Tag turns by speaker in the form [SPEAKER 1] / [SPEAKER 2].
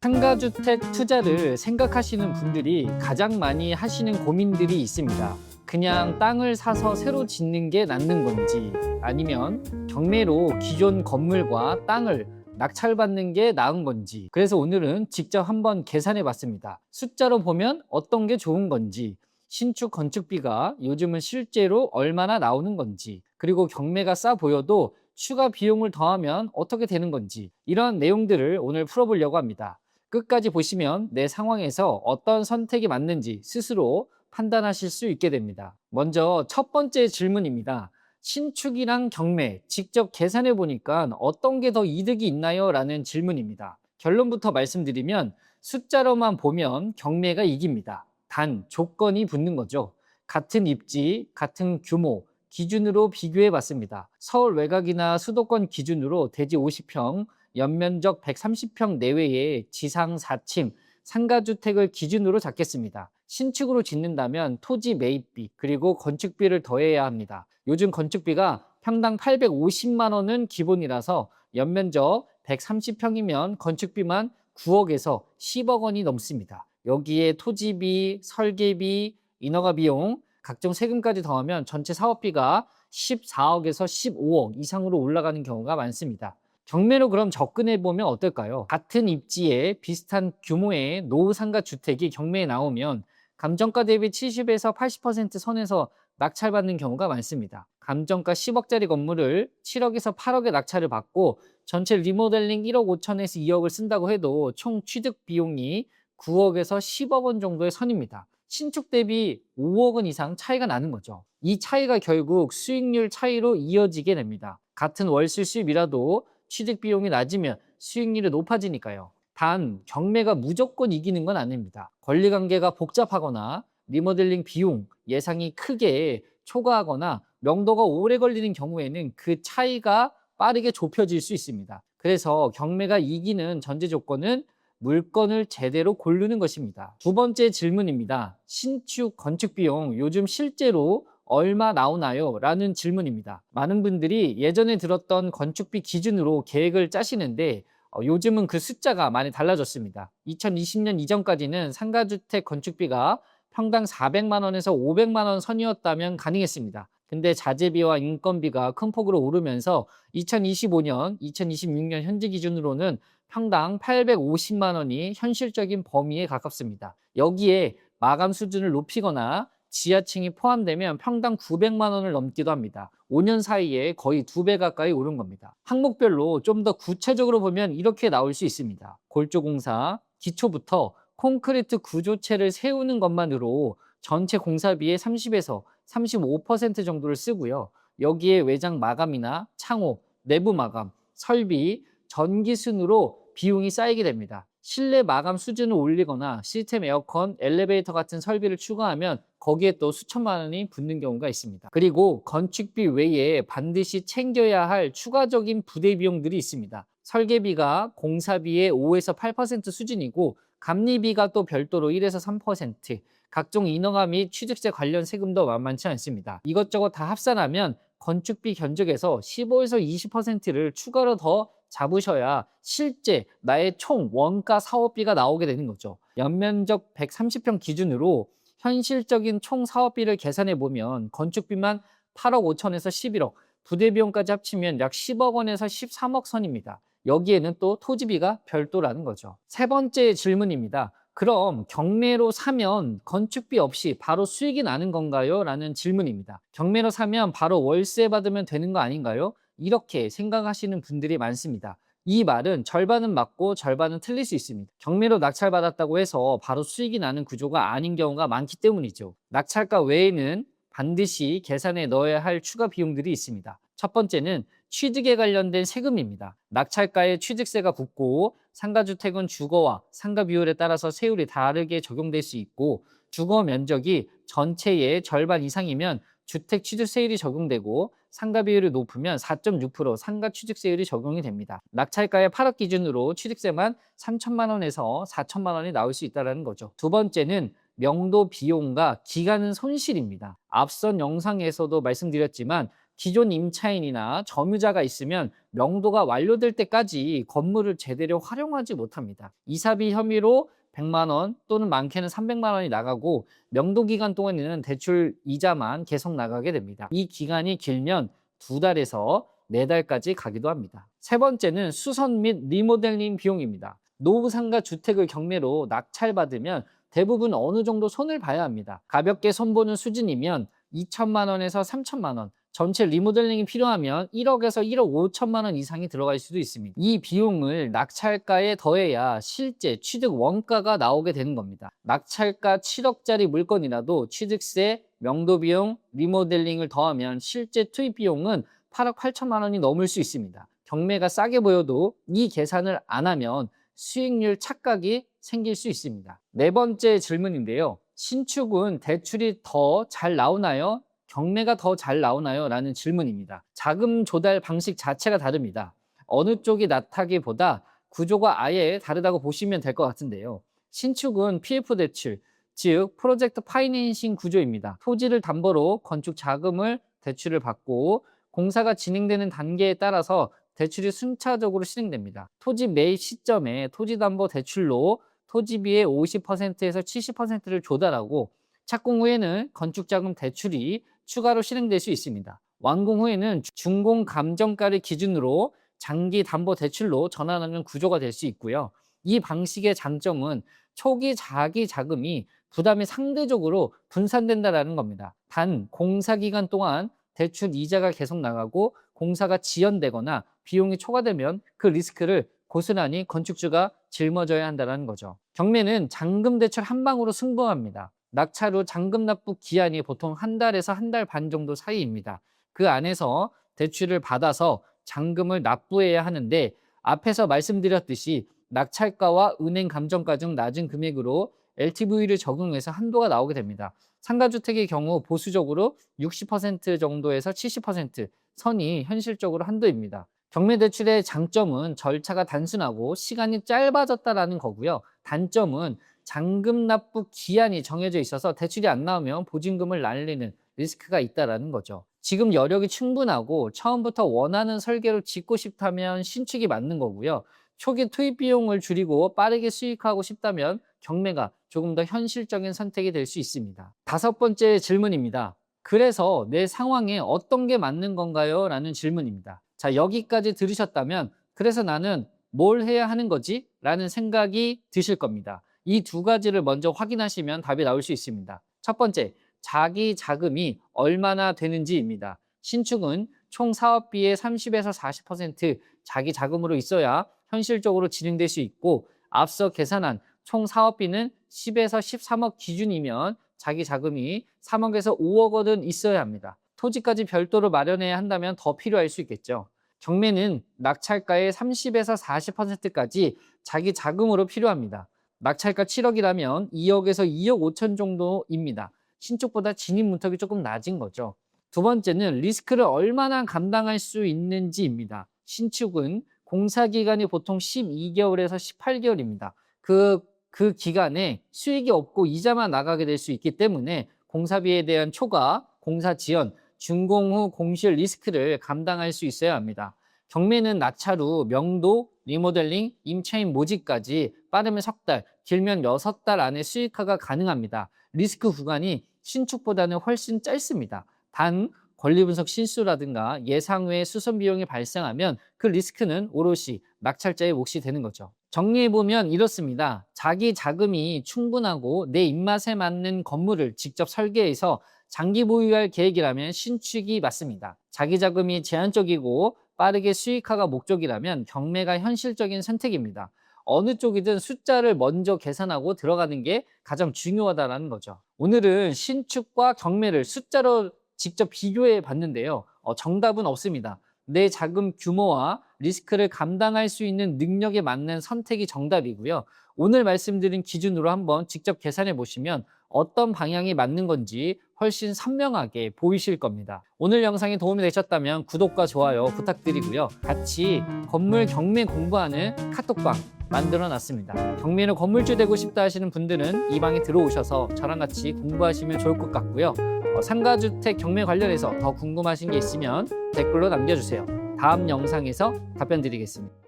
[SPEAKER 1] 상가주택 투자를 생각하시는 분들이 가장 많이 하시는 고민들이 있습니다. 그냥 땅을 사서 새로 짓는 게 낫는 건지, 아니면 경매로 기존 건물과 땅을 낙찰받는 게 나은 건지. 그래서 오늘은 직접 한번 계산해 봤습니다. 숫자로 보면 어떤 게 좋은 건지, 신축 건축비가 요즘은 실제로 얼마나 나오는 건지, 그리고 경매가 싸 보여도 추가 비용을 더하면 어떻게 되는 건지, 이런 내용들을 오늘 풀어보려고 합니다. 끝까지 보시면 내 상황에서 어떤 선택이 맞는지 스스로 판단하실 수 있게 됩니다. 먼저 첫 번째 질문입니다. 신축이랑 경매 직접 계산해 보니까 어떤 게 더 이득이 있나요? 라는 질문입니다. 결론부터 말씀드리면 숫자로만 보면 경매가 이깁니다. 단 조건이 붙는 거죠. 같은 입지, 같은 규모 기준으로 비교해 봤습니다. 서울 외곽이나 수도권 기준으로 대지 50평, 연면적 130평 내외의 지상 4층 상가주택을 기준으로 잡겠습니다. 신축으로 짓는다면 토지 매입비 그리고 건축비를 더해야 합니다. 요즘 건축비가 평당 850만 원은 기본이라서 연면적 130평이면 건축비만 9억에서 10억 원이 넘습니다. 여기에 토지비, 설계비, 인허가 비용, 각종 세금까지 더하면 전체 사업비가 14억에서 15억 이상으로 올라가는 경우가 많습니다. 경매로 그럼 접근해 보면 어떨까요? 같은 입지에 비슷한 규모의 노후상가 주택이 경매에 나오면 감정가 대비 70에서 80% 선에서 낙찰받는 경우가 많습니다. 감정가 10억짜리 건물을 7억에서 8억에 낙찰을 받고 전체 리모델링 1억 5천에서 2억을 쓴다고 해도 총 취득 비용이 9억에서 10억 원 정도의 선입니다. 신축 대비 5억 원 이상 차이가 나는 거죠. 이 차이가 결국 수익률 차이로 이어지게 됩니다. 같은 월세 수입이라도 취득 비용이 낮으면 수익률이 높아지니까요. 단 경매가 무조건 이기는 건 아닙니다. 권리관계가 복잡하거나 리모델링 비용 예상이 크게 초과하거나 명도가 오래 걸리는 경우에는 그 차이가 빠르게 좁혀질 수 있습니다. 그래서 경매가 이기는 전제 조건은 물건을 제대로 고르는 것입니다. 두 번째 질문입니다. 신축 건축 비용 요즘 실제로 얼마 나오나요? 라는 질문입니다. 많은 분들이 예전에 들었던 건축비 기준으로 계획을 짜시는데 요즘은 그 숫자가 많이 달라졌습니다. 2020년 이전까지는 상가주택 건축비가 평당 400만 원에서 500만 원 선이었다면 가능했습니다. 근데 자재비와 인건비가 큰 폭으로 오르면서 2025년, 2026년 현재 기준으로는 평당 850만 원이 현실적인 범위에 가깝습니다. 여기에 마감 수준을 높이거나 지하층이 포함되면 평당 900만 원을 넘기도 합니다. 5년 사이에 거의 2배 가까이 오른 겁니다. 항목별로 좀 더 구체적으로 보면 이렇게 나올 수 있습니다. 골조공사, 기초부터 콘크리트 구조체를 세우는 것만으로 전체 공사비의 30에서 35% 정도를 쓰고요. 여기에 외장 마감이나 창호, 내부 마감, 설비, 전기 순으로 비용이 쌓이게 됩니다. 실내 마감 수준을 올리거나 시스템 에어컨, 엘리베이터 같은 설비를 추가하면 거기에 또 수천만 원이 붙는 경우가 있습니다. 그리고 건축비 외에 반드시 챙겨야 할 추가적인 부대 비용들이 있습니다. 설계비가 공사비의 5에서 8% 수준이고 감리비가 또 별도로 1에서 3%, 각종 인허가 및 취득세 관련 세금도 만만치 않습니다. 이것저것 다 합산하면 건축비 견적에서 15에서 20%를 추가로 더 잡으셔야 실제 나의 총 원가 사업비가 나오게 되는 거죠. 연면적 130평 기준으로 현실적인 총 사업비를 계산해 보면 건축비만 8억 5천에서 11억, 부대 비용까지 합치면 약 10억 원에서 13억 선입니다. 여기에는 또 토지비가 별도라는 거죠. 세 번째 질문입니다. 그럼 경매로 사면 건축비 없이 바로 수익이 나는 건가요? 라는 질문입니다. 경매로 사면 바로 월세 받으면 되는 거 아닌가요? 이렇게 생각하시는 분들이 많습니다. 이 말은 절반은 맞고 절반은 틀릴 수 있습니다. 경매로 낙찰받았다고 해서 바로 수익이 나는 구조가 아닌 경우가 많기 때문이죠. 낙찰가 외에는 반드시 계산에 넣어야 할 추가 비용들이 있습니다. 첫 번째는 취득에 관련된 세금입니다. 낙찰가에 취득세가 붙고 상가주택은 주거와 상가 비율에 따라서 세율이 다르게 적용될 수 있고 주거 면적이 전체의 절반 이상이면 주택 취득세율이 적용되고 상가 비율이 높으면 4.6% 상가 취득세율이 적용이 됩니다. 낙찰가의 8억 기준으로 취득세만 3천만 원에서 4천만 원이 나올 수 있다는 거죠. 두 번째는 명도 비용과 기간은 손실입니다. 앞선 영상에서도 말씀드렸지만 기존 임차인이나 점유자가 있으면 명도가 완료될 때까지 건물을 제대로 활용하지 못합니다. 이사비 혐의로 100만 원 또는 많게는 300만 원이 나가고 명도 기간 동안에는 대출 이자만 계속 나가게 됩니다. 이 기간이 길면 2달에서 4달까지 가기도 합니다. 세 번째는 수선 및 리모델링 비용입니다. 노후상가 주택을 경매로 낙찰받으면 대부분 어느 정도 손을 봐야 합니다. 가볍게 손보는 수준이면 2천만 원에서 3천만 원, 전체 리모델링이 필요하면 1억에서 1억 5천만 원 이상이 들어갈 수도 있습니다. 이 비용을 낙찰가에 더해야 실제 취득 원가가 나오게 되는 겁니다. 낙찰가 7억짜리 물건이라도 취득세, 명도비용, 리모델링을 더하면 실제 투입 비용은 8억 8천만 원이 넘을 수 있습니다. 경매가 싸게 보여도 이 계산을 안 하면 수익률 착각이 생길 수 있습니다. 네 번째 질문인데요. 신축은 대출이 더 잘 나오나요? 경매가 더 잘 나오나요? 라는 질문입니다. 자금 조달 방식 자체가 다릅니다. 어느 쪽이 낫다기보다 구조가 아예 다르다고 보시면 될 것 같은데요. 신축은 PF 대출, 즉 프로젝트 파이낸싱 구조입니다. 토지를 담보로 건축 자금을 대출을 받고 공사가 진행되는 단계에 따라서 대출이 순차적으로 실행됩니다. 토지 매입 시점에 토지담보 대출로 토지비의 50%에서 70%를 조달하고 착공 후에는 건축자금 대출이 추가로 실행될 수 있습니다. 완공 후에는 준공 감정가를 기준으로 장기 담보 대출로 전환하는 구조가 될 수 있고요. 이 방식의 장점은 초기 자기 자금이 부담이 상대적으로 분산된다는 겁니다. 단 공사 기간 동안 대출 이자가 계속 나가고 공사가 지연되거나 비용이 초과되면 그 리스크를 고스란히 건축주가 짊어져야 한다는 거죠. 경매는 잔금 대출 한 방으로 승부합니다. 낙찰 후 잔금 납부 기한이 보통 1달에서 1달 반 정도 사이입니다. 그 안에서 대출을 받아서 잔금을 납부해야 하는데 앞에서 말씀드렸듯이 낙찰가와 은행 감정가 중 낮은 금액으로 LTV를 적용해서 한도가 나오게 됩니다. 상가주택의 경우 보수적으로 60% 정도에서 70% 선이 현실적으로 한도입니다. 경매대출의 장점은 절차가 단순하고 시간이 짧아졌다는 거고요. 단점은 잔금 납부 기한이 정해져 있어서 대출이 안 나오면 보증금을 날리는 리스크가 있다는 거죠. 지금 여력이 충분하고 처음부터 원하는 설계로 짓고 싶다면 신축이 맞는 거고요. 초기 투입 비용을 줄이고 빠르게 수익하고 싶다면 경매가 조금 더 현실적인 선택이 될 수 있습니다. 5번째 질문입니다. 그래서 내 상황에 어떤 게 맞는 건가요? 라는 질문입니다. 자, 여기까지 들으셨다면 그래서 나는 뭘 해야 하는 거지? 라는 생각이 드실 겁니다. 이 두 가지를 먼저 확인하시면 답이 나올 수 있습니다. 첫 번째, 자기 자금이 얼마나 되는지입니다. 신축은 총 사업비의 30에서 40% 자기 자금으로 있어야 현실적으로 진행될 수 있고 앞서 계산한 총 사업비는 10에서 13억 기준이면 자기 자금이 3억에서 5억 원은 있어야 합니다. 토지까지 별도로 마련해야 한다면 더 필요할 수 있겠죠. 경매는 낙찰가의 30에서 40%까지 자기 자금으로 필요합니다. 낙찰가 7억이라면 2억에서 2억 5천 정도입니다. 신축보다 진입 문턱이 조금 낮은 거죠. 두 번째는 리스크를 얼마나 감당할 수 있는지입니다. 신축은 공사 기간이 보통 12개월에서 18개월입니다. 그 기간에 수익이 없고 이자만 나가게 될 수 있기 때문에 공사비에 대한 초과, 공사 지연, 준공 후 공실 리스크를 감당할 수 있어야 합니다. 경매는 낙찰 후 명도, 리모델링, 임차인 모집까지 빠르면 석 달, 길면 6달 안에 수익화가 가능합니다. 리스크 구간이 신축보다는 훨씬 짧습니다. 단 권리분석 실수라든가 예상 외의 수선 비용이 발생하면 그 리스크는 오롯이 낙찰자의 몫이 되는 거죠. 정리해보면 이렇습니다. 자기 자금이 충분하고 내 입맛에 맞는 건물을 직접 설계해서 장기 보유할 계획이라면 신축이 맞습니다. 자기 자금이 제한적이고 빠르게 수익화가 목적이라면 경매가 현실적인 선택입니다. 어느 쪽이든 숫자를 먼저 계산하고 들어가는 게 가장 중요하다는 거죠. 오늘은 신축과 경매를 숫자로 직접 비교해 봤는데요. 정답은 없습니다. 내 자금 규모와 리스크를 감당할 수 있는 능력에 맞는 선택이 정답이고요. 오늘 말씀드린 기준으로 한번 직접 계산해 보시면 어떤 방향이 맞는 건지 훨씬 선명하게 보이실 겁니다. 오늘 영상이 도움이 되셨다면 구독과 좋아요 부탁드리고요. 같이 건물 경매 공부하는 카톡방 만들어 놨습니다. 경매로 건물주 되고 싶다 하시는 분들은 이 방에 들어오셔서 저랑 같이 공부하시면 좋을 것 같고요. 상가주택 경매 관련해서 더 궁금하신 게 있으면 댓글로 남겨주세요. 다음 영상에서 답변 드리겠습니다.